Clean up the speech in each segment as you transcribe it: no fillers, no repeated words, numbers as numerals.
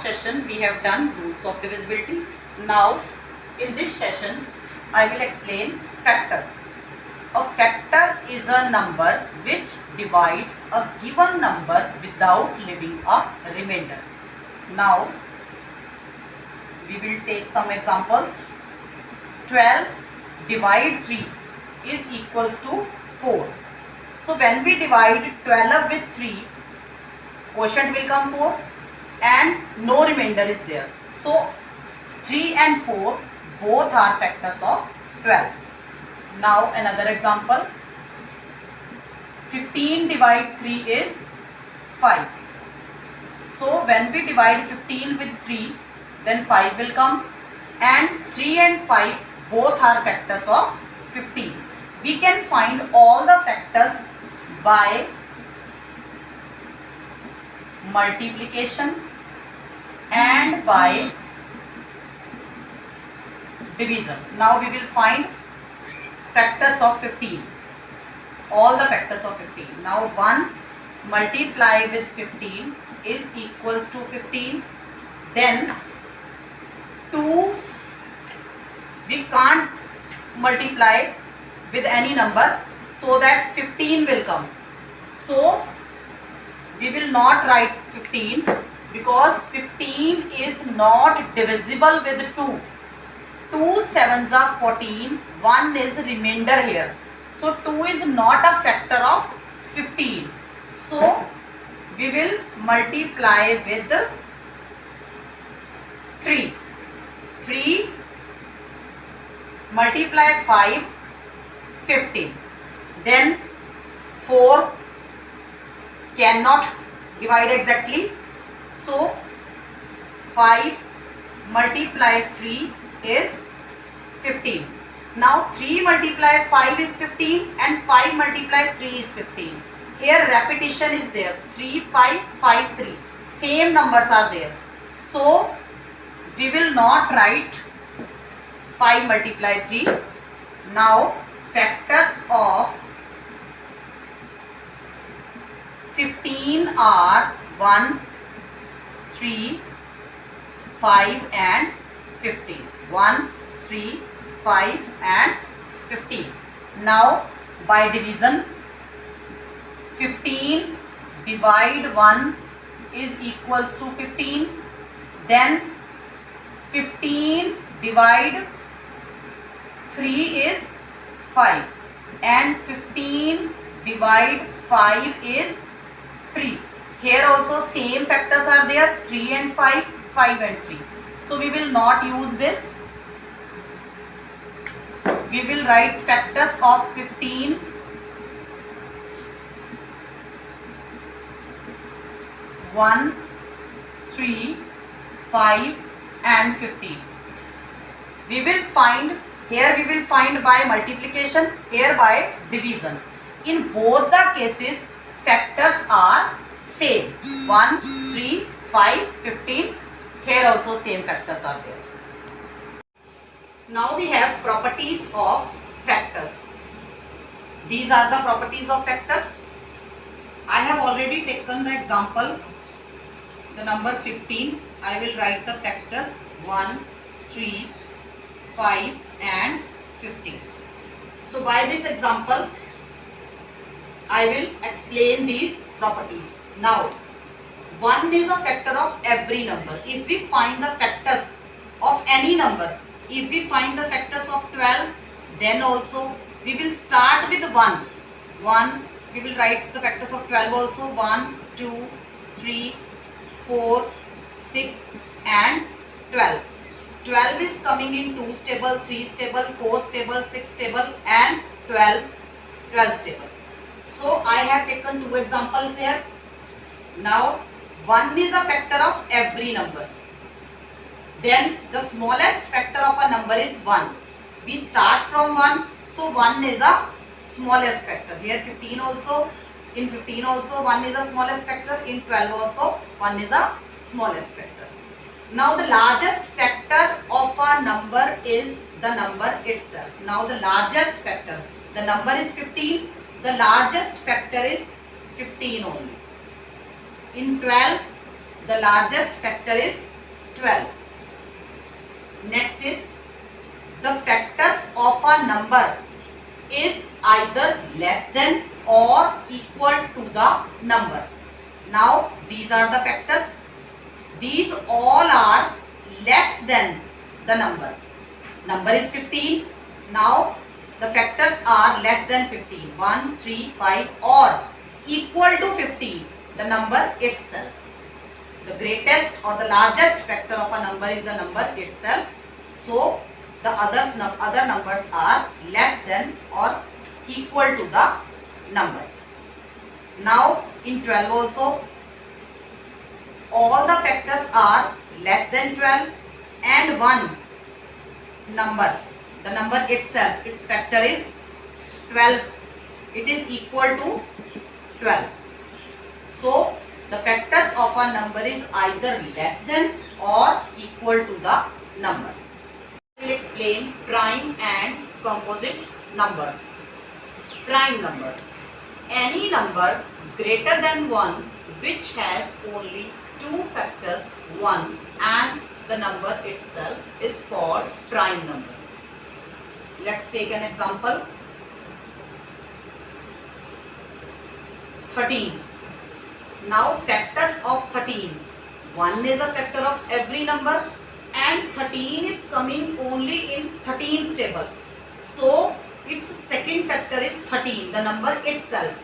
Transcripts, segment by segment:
session we have done rules of divisibility. Now in this session I will explain factors. A factor is a number which divides a given number without leaving a remainder. Now we will take some examples. 12 divide 3 is equals to 4. So when we divide 12 with 3, quotient will come 4 and no remainder is there. So 3 and 4 both are factors of 12. Now another example. 15 divide 3 is 5. So when we divide 15 with 3, then 5 will come, and 3 and 5 both are factors of 15. We can find all the factors by multiplication and by division. Now we will find factors of 15, all the factors of 15. Now 1 multiply with 15 is equals to 15. Then 2 we can't multiply with any number, so that 15 will come. So we will not write 15 because 15 is not divisible with 2. 2 sevens are 14, 1 is remainder here. So 2 is not a factor of 15. So we will multiply with 3. 3 multiply 5, 15. Then 4 cannot divide exactly. So 5 multiply 3 is 15. Now 3 multiply 5 is 15 and 5 multiply 3 is 15. Here repetition is there. 3, 5, 5, 3. Same numbers are there. So we will not write 5 multiply 3. Now factors of 15 are 1, 3, 5 and 15. 1, 3, 5 and 15. Now by division, 15 divide 1 is equals to 15. Then 15 divide 3 is 5 and 15 divide 5 is 3. Here also same factors are there, 3 and 5, 5 and 3. So we will not use this. We will write factors of 15, 1, 3, 5 and 15. We will find, here we will find by multiplication, here by division. In both the cases factors are same, 1, 3, 5, 15. Here also same factors are there. Now we have properties of factors. These are the properties of factors. I have already taken the example, the number 15. I will write the factors 1, 3, 5 and 15. So by this example I will explain these properties. Now 1 is a factor of every number. If we find the factors of any number, if we find the factors of 12, then also we will start with 1. 1, we will write the factors of 12 also, 1, 2, 3, 4, 6 and 12. 12 is coming in 2's table, 3's table, 4's table, 6's table and 12's table. So I have taken 2 examples here. Now 1 is a factor of every number. Then the smallest factor of a number is 1. We start from 1, so 1 is a smallest factor. Here 15 also, in 15 also 1 is a smallest factor, in 12 also 1 is a smallest factor. Now the largest factor of a number is the number itself. Now the largest factor, the number is 15, the largest factor is 15 only. In 12, the largest factor is 12. Next is the factors of a number is either less than or equal to the number. Now these are the factors. These all are less than the number. Number is 15. Now the factors are less than 15. 1, 3, 5 or equal to 15. The number itself. The greatest or the largest factor of a number is the number itself. So the other numbers are less than or equal to the number. Now in 12 also, all the factors are less than 12 and one number, the number itself, its factor is 12. It is equal to 12. So the factors of a number is either less than or equal to the number. We will explain prime and composite numbers. Prime numbers. Any number greater than 1 which has only two factors 1 and the number itself is called prime number. Let's take an example. 13. Now factors of 13. 1 is a factor of every number and 13 is coming only in 13's table. So its second factor is 13, the number itself.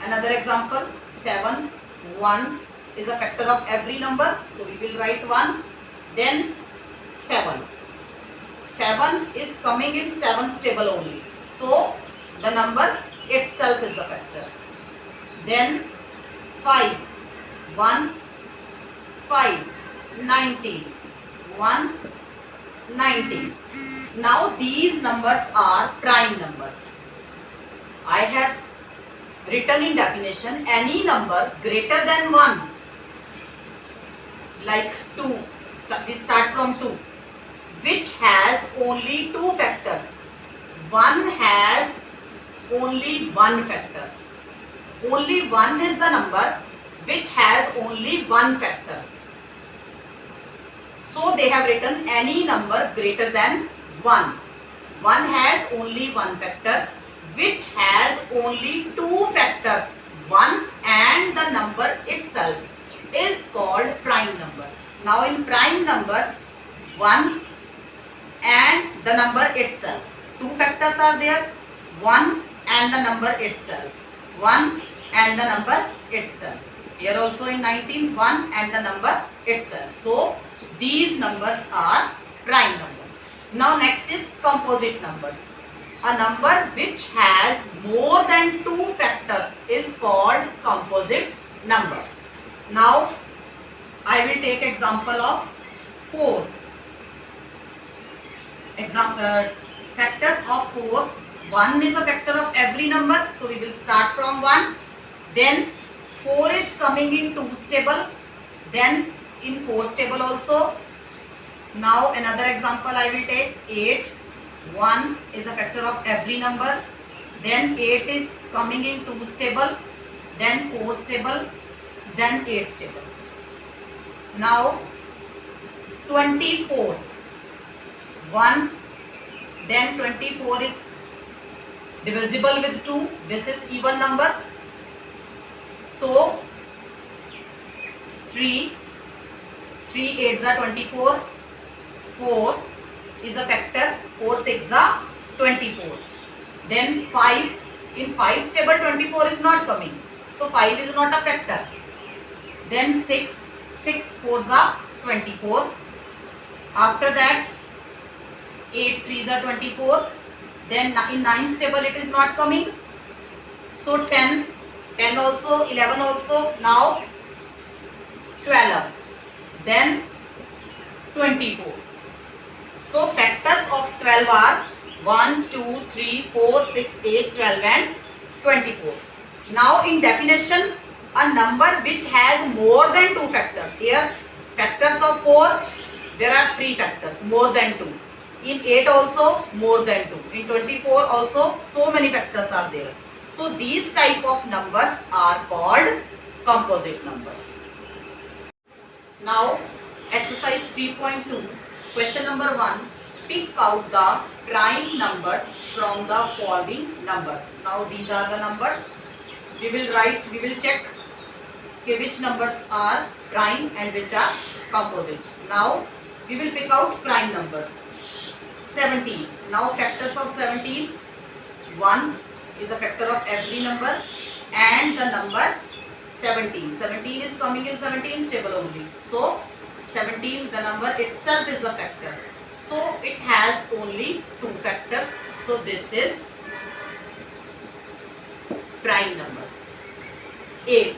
Another example, 7. 1 is a factor of every number. So we will write 1. Then 7. 7 is coming in 7's table only. So the number itself is the factor. Then 5. 1, 5. 19. 1, 19. Now these numbers are prime numbers. I have written in definition any number greater than 1, like 2, we start from 2, which has only two factors. 1 has only one factor. Only 1 is the number which has only one factor. So they have written any number greater than 1. 1 has only one factor which has only two factors 1 and the number itself is called prime number. Now in prime numbers 1 and the number itself, two factors are there, 1 and the number itself, 1 and the number itself. Here also in 19, 1 and the number itself. So these numbers are prime numbers. Now next is composite numbers. A number which has more than two factors is called composite number. Now I will take example of 4. Factors of 4. 1 is a factor of every number, so we will start from 1. Then 4 is coming in 2's table, then in 4's table also. Now another example I will take 8. 1 is a factor of every number, then 8 is coming in 2's table, then 4's table, then 8's table. Now 24. 1, then 24 is divisible with 2. This is even number. So 3 8s are 24. 4 is a factor. 4 6s are 24. Then 5. In 5's table 24 is not coming. So 5 is not a factor. Then 6 4s are 24. After that 8 3s are 24. Then in 9's table it is not coming. So 10 also, 11 also. Now 12. Then 24. So factors of 12 are 1, 2, 3, 4, 6, 8, 12 and 24. Now in definition, a number which has more than two factors. Here factors of 4, there are 3 factors, more than 2. In 8 also more than 2. In 24 also so many factors are there. So these type of numbers are called composite numbers. Now, exercise 3.2, question number 1. Pick out the prime numbers from the following numbers. Now, these are the numbers. We will check which numbers are prime and which are composite. Now, we will pick out prime numbers. 17. Now, factors of 17. 1 is a factor of every number, and the number 17. 17 is coming in 17 table only. So 17, the number itself is the factor. So it has only 2 factors. So this is prime number. 8.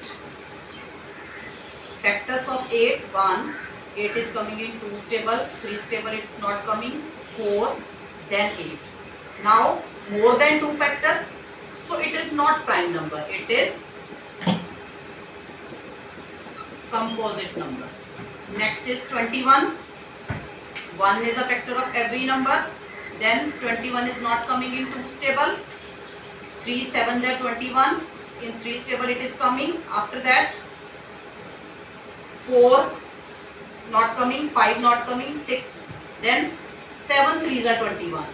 Factors of 8. 1. 8 is coming in 2's table. 3's table it's not coming. 4. Then 8. Now more than 2 factors. So it is not prime number. It is composite number. Next is 21. 1 is a factor of every number. Then 21 is not coming in 2's table. 3 7 are 21. In 3's table it is coming. After that 4 not coming, 5 not coming, 6. Then 7 3s are 21.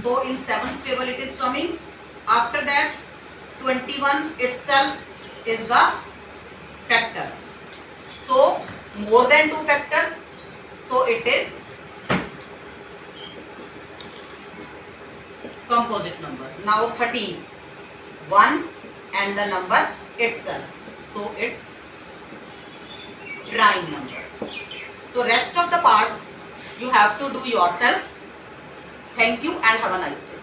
So in 7's table it is coming. After that 21 itself is the factor. So more than 2 factors. So it is composite number. Now 13. 1 and the number itself. So it's prime number. So rest of the parts you have to do yourself. Thank you and have a nice day.